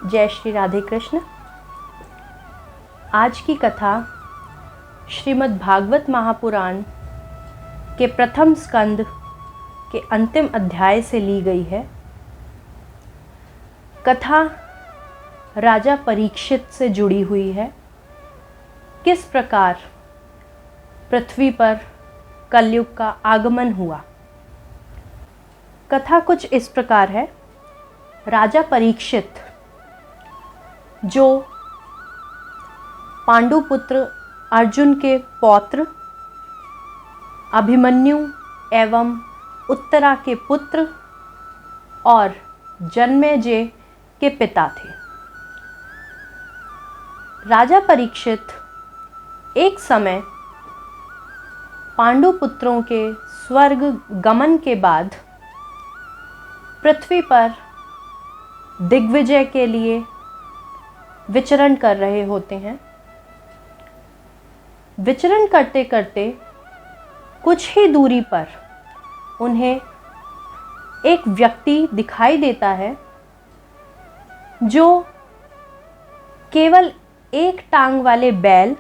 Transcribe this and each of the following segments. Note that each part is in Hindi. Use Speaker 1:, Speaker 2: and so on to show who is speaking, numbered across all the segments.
Speaker 1: जय श्री राधे कृष्ण। आज की कथा श्रीमद् भागवत महापुराण के प्रथम स्कंद के अंतिम अध्याय से ली गई है। कथा राजा परीक्षित से जुड़ी हुई है। किस प्रकार पृथ्वी पर कलयुग का आगमन हुआ। कथा कुछ इस प्रकार है। राजा परीक्षित जो पांडुपुत्र अर्जुन के पौत्र अभिमन्यु एवं उत्तरा के पुत्र और जन्मेजय के पिता थे। राजा परीक्षित एक समय पांडुपुत्रों के स्वर्ग गमन के बाद पृथ्वी पर दिग्विजय के लिए विचरण कर रहे होते हैं। विचरण करते करते कुछ ही दूरी पर उन्हें एक व्यक्ति दिखाई देता है जो केवल एक टांग वाले बैल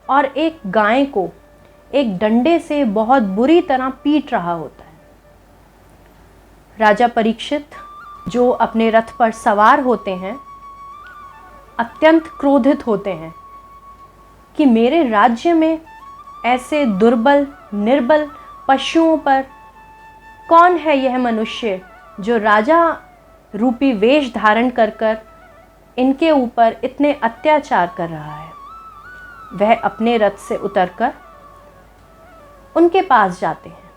Speaker 1: और एक गाय को एक डंडे से बहुत बुरी तरह पीट रहा होता है। राजा परीक्षित जो अपने रथ पर सवार होते हैं अत्यंत क्रोधित होते हैं कि मेरे राज्य में ऐसे दुर्बल निर्बल पशुओं पर कौन है यह मनुष्य जो राजा रूपी वेश धारण कर कर इनके ऊपर इतने अत्याचार कर रहा है। वह अपने रथ से उतरकर उनके पास जाते हैं।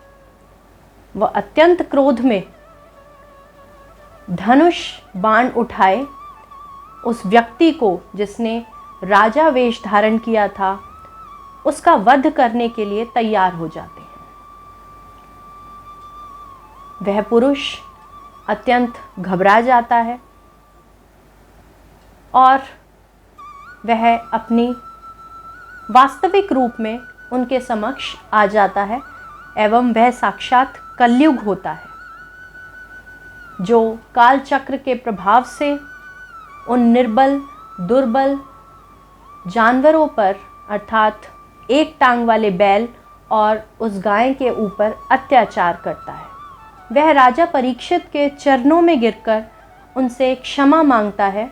Speaker 1: वह अत्यंत क्रोध में धनुष बाण उठाए उस व्यक्ति को जिसने राजा वेश धारण किया था उसका वध करने के लिए तैयार हो जाते हैं। वह पुरुष अत्यंत घबरा जाता है और वह अपनी वास्तविक रूप में उनके समक्ष आ जाता है एवं वह साक्षात कलयुग होता है जो काल चक्र के प्रभाव से उन निर्बल दुर्बल जानवरों पर अर्थात एक टांग वाले बैल और उस गाय के ऊपर अत्याचार करता है। वह राजा परीक्षित के चरणों में गिरकर उनसे क्षमा मांगता है।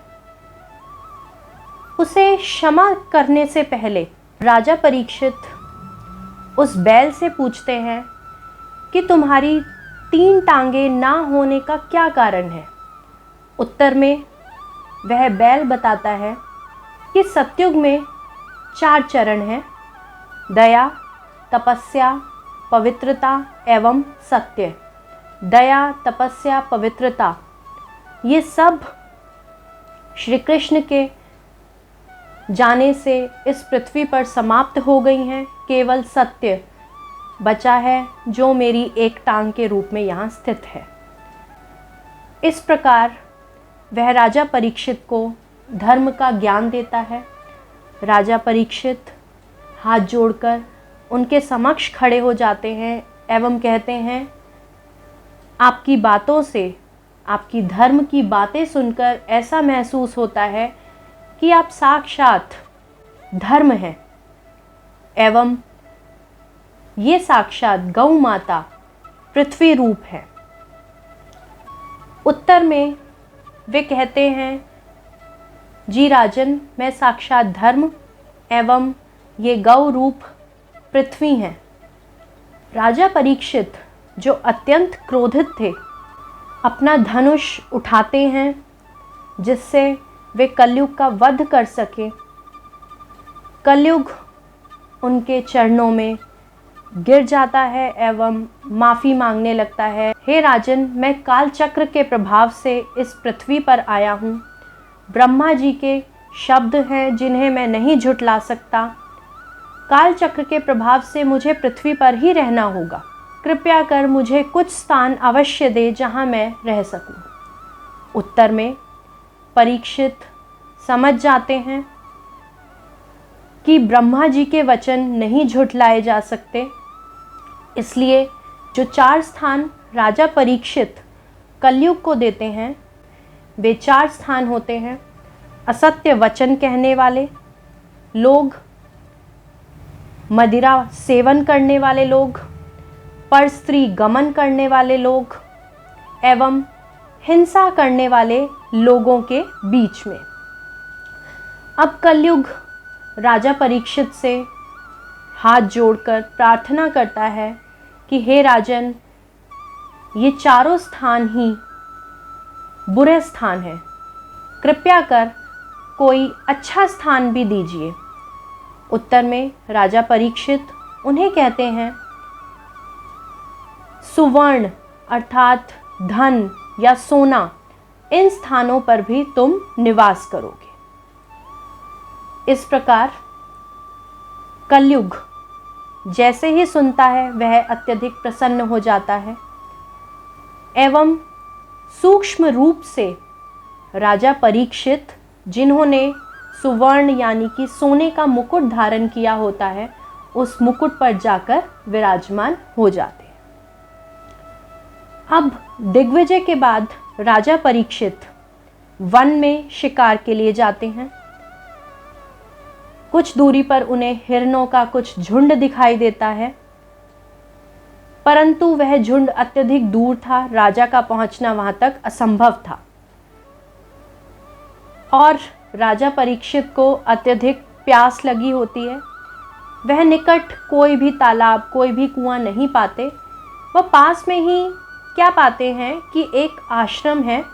Speaker 1: उसे क्षमा करने से पहले राजा परीक्षित उस बैल से पूछते हैं कि तुम्हारी 3 टांगे ना होने का क्या कारण है। उत्तर में वह बैल बताता है कि सतयुग में 4 चरण हैं, दया तपस्या पवित्रता एवं सत्य। दया तपस्या पवित्रता ये सब श्री कृष्ण के जाने से इस पृथ्वी पर समाप्त हो गई हैं। केवल सत्य बचा है जो मेरी एक टांग के रूप में यहाँ स्थित है। इस प्रकार वह राजा परीक्षित को धर्म का ज्ञान देता है। राजा परीक्षित हाथ जोड़कर उनके समक्ष खड़े हो जाते हैं एवं कहते हैं आपकी बातों से आपकी धर्म की बातें सुनकर ऐसा महसूस होता है कि आप साक्षात धर्म हैं एवं ये साक्षात गौ माता पृथ्वी रूप है। उत्तर में वे कहते हैं जी राजन, मैं साक्षात धर्म एवं ये गौ रूप पृथ्वी हैं। राजा परीक्षित जो अत्यंत क्रोधित थे अपना धनुष उठाते हैं जिससे वे कलयुग का वध कर सके। कलयुग उनके चरणों में गिर जाता है एवं माफ़ी मांगने लगता है। हे राजन, मैं काल चक्र के प्रभाव से इस पृथ्वी पर आया हूँ। ब्रह्मा जी के शब्द हैं जिन्हें मैं नहीं झुठला सकता। काल चक्र के प्रभाव से मुझे पृथ्वी पर ही रहना होगा। कृपया कर मुझे कुछ स्थान अवश्य दे जहाँ मैं रह सकूँ। उत्तर में परीक्षित समझ जाते हैं कि ब्रह्मा जी के वचन नहीं झुठलाए जा सकते। इसलिए जो 4 स्थान राजा परीक्षित कलयुग को देते हैं वे 4 स्थान होते हैं असत्य वचन कहने वाले लोग, मदिरा सेवन करने वाले लोग, परस्त्री गमन करने वाले लोग एवं हिंसा करने वाले लोगों के बीच में। अब कलयुग राजा परीक्षित से हाथ जोड़कर प्रार्थना करता है कि हे राजन, ये चारों स्थान ही बुरे स्थान हैं, कृपया कर कोई अच्छा स्थान भी दीजिए। उत्तर में राजा परीक्षित उन्हें कहते हैं, सुवर्ण अर्थात धन या सोना, इन स्थानों पर भी तुम निवास करोगे। इस प्रकार कलयुग जैसे ही सुनता है वह अत्यधिक प्रसन्न हो जाता है एवं सूक्ष्म रूप से राजा परीक्षित, जिन्होंने सुवर्ण यानी कि सोने का मुकुट धारण किया होता है, उस मुकुट पर जाकर विराजमान हो जाते हैं। अब दिग्विजय के बाद राजा परीक्षित वन में शिकार के लिए जाते हैं। कुछ दूरी पर उन्हें हिरणों का कुछ झुंड दिखाई देता है, परंतु वह झुंड अत्यधिक दूर था, राजा का पहुंचना वहां तक असंभव था और राजा परीक्षित को अत्यधिक प्यास लगी होती है। वह निकट कोई भी तालाब, कोई भी कुआं नहीं पाते। वह पास में ही क्या पाते हैं कि एक आश्रम है।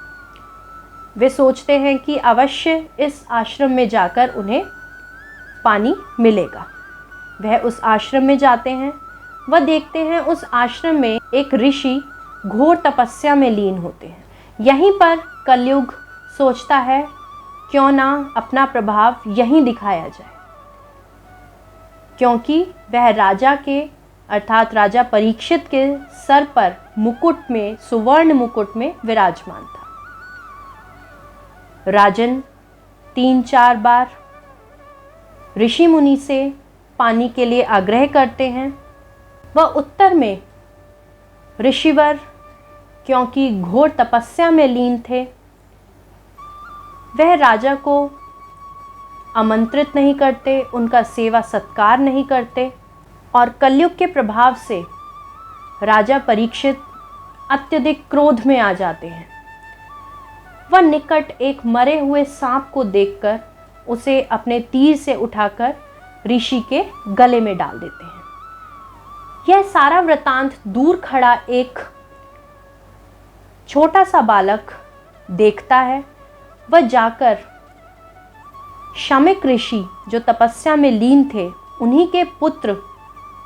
Speaker 1: वे सोचते हैं कि अवश्य इस आश्रम में जाकर उन्हें पानी मिलेगा। वह उस आश्रम में जाते हैं। वह देखते हैं उस आश्रम में एक ऋषि घोर तपस्या में लीन होते हैं। यहीं पर कलयुग सोचता है, क्यों ना अपना प्रभाव यहीं दिखाया जाए, क्योंकि वह राजा के अर्थात राजा परीक्षित के सर पर मुकुट में, सुवर्ण मुकुट में विराजमान था। राजन 3-4 बार ऋषि मुनि से पानी के लिए आग्रह करते हैं। वह उत्तर में ऋषिवर, क्योंकि घोर तपस्या में लीन थे, वह राजा को आमंत्रित नहीं करते, उनका सेवा सत्कार नहीं करते और कलयुग के प्रभाव से राजा परीक्षित अत्यधिक क्रोध में आ जाते हैं। वह निकट एक मरे हुए सांप को देखकर उसे अपने तीर से उठाकर ऋषि के गले में डाल देते हैं। यह सारा वृतांत दूर खड़ा एक छोटा सा बालक देखता है। वह जाकर शमिक ऋषि जो तपस्या में लीन थे, उन्हीं के पुत्र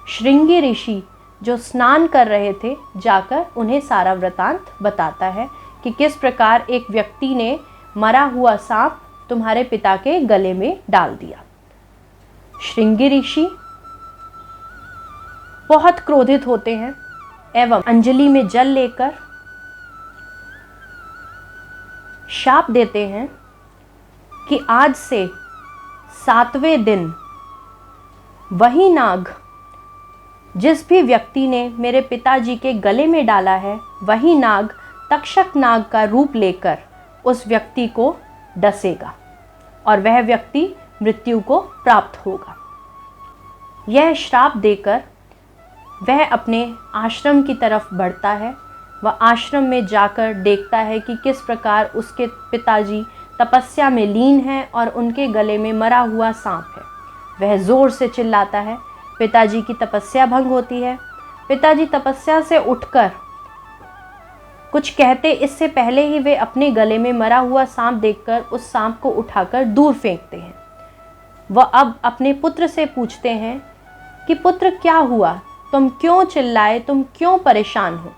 Speaker 1: श्रृंगी ऋषि जो स्नान कर रहे थे, जाकर उन्हें सारा वृतांत बताता है कि किस प्रकार एक व्यक्ति ने मरा हुआ सांप तुम्हारे पिता के गले में डाल दिया। श्रृंगी ऋषि बहुत क्रोधित होते हैं एवं अंजलि में जल लेकर शाप देते हैं कि आज से 7वें दिन वही नाग जिस भी व्यक्ति ने मेरे पिताजी के गले में डाला है, वही नाग तक्षक नाग का रूप लेकर उस व्यक्ति को डसेगा और वह व्यक्ति मृत्यु को प्राप्त होगा। यह श्राप देकर वह अपने आश्रम की तरफ बढ़ता है। वह आश्रम में जाकर देखता है कि किस प्रकार उसके पिताजी तपस्या में लीन हैं और उनके गले में मरा हुआ सांप है। वह ज़ोर से चिल्लाता है। पिताजी की तपस्या भंग होती है। पिताजी तपस्या से उठकर कुछ कहते इससे पहले ही वे अपने गले में मरा हुआ सांप देखकर उस सांप को उठाकर दूर फेंकते हैं। वह अब अपने पुत्र से पूछते हैं कि पुत्र क्या हुआ, तुम क्यों चिल्लाए, तुम क्यों परेशान हो।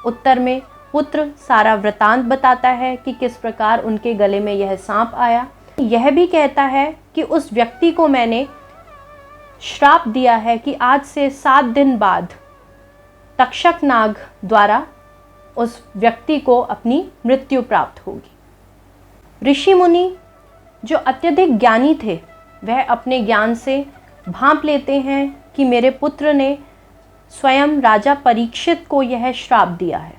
Speaker 1: उत्तर में पुत्र सारा वृतांत बताता है कि किस प्रकार उनके गले में यह सांप आया। यह भी कहता है कि उस व्यक्ति को मैंने श्राप दिया है कि आज से 7 दिन बाद तक्षक नाग द्वारा उस व्यक्ति को अपनी मृत्यु प्राप्त होगी। ऋषि मुनि जो अत्यधिक ज्ञानी थे, वह अपने ज्ञान से भांप लेते हैं कि मेरे पुत्र ने स्वयं राजा परीक्षित को यह श्राप दिया है।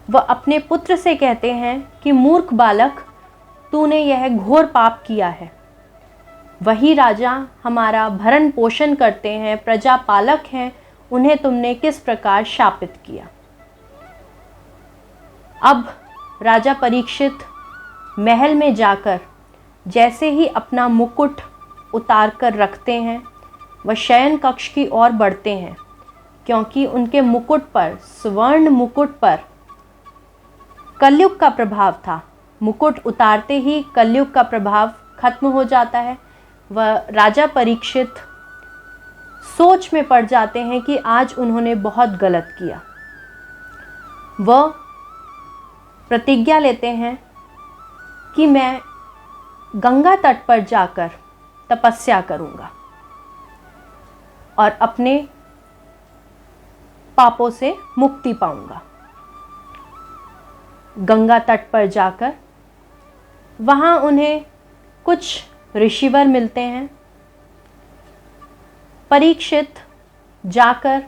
Speaker 1: वह अपने पुत्र से कहते हैं कि मूर्ख बालक, तूने यह घोर पाप किया है। वही राजा हमारा भरण पोषण करते हैं, प्रजा पालक हैं, उन्हें तुमने किस प्रकार शापित किया। अब राजा परीक्षित महल में जाकर जैसे ही अपना मुकुट उतार कर रखते हैं, वह शयन कक्ष की ओर बढ़ते हैं, क्योंकि उनके मुकुट पर, स्वर्ण मुकुट पर कलयुग का प्रभाव था। मुकुट उतारते ही कलयुग का प्रभाव खत्म हो जाता है। वह राजा परीक्षित सोच में पड़ जाते हैं कि आज उन्होंने बहुत गलत किया। वह प्रतिज्ञा लेते हैं कि मैं गंगा तट पर जाकर तपस्या करूंगा और अपने पापों से मुक्ति पाऊंगा। गंगा तट पर जाकर वहाँ उन्हें कुछ ऋषिवर मिलते हैं। परीक्षित जाकर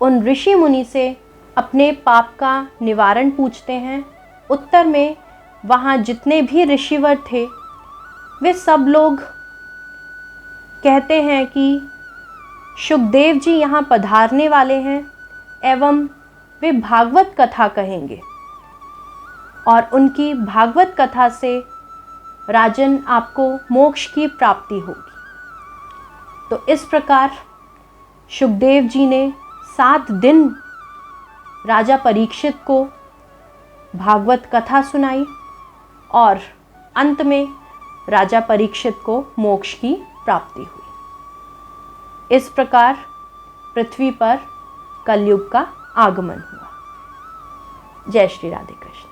Speaker 1: उन ऋषि मुनि से अपने पाप का निवारण पूछते हैं। उत्तर में वहाँ जितने भी ऋषिवर थे वे सब लोग कहते हैं कि शुकदेव जी यहाँ पधारने वाले हैं एवं वे भागवत कथा कहेंगे और उनकी भागवत कथा से राजन आपको मोक्ष की प्राप्ति होगी। तो इस प्रकार शुकदेव जी ने 7 दिन राजा परीक्षित को भागवत कथा सुनाई और अंत में राजा परीक्षित को मोक्ष की प्राप्ति हुई। इस प्रकार पृथ्वी पर कलयुग का आगमन हुआ। जय श्री राधे कृष्ण।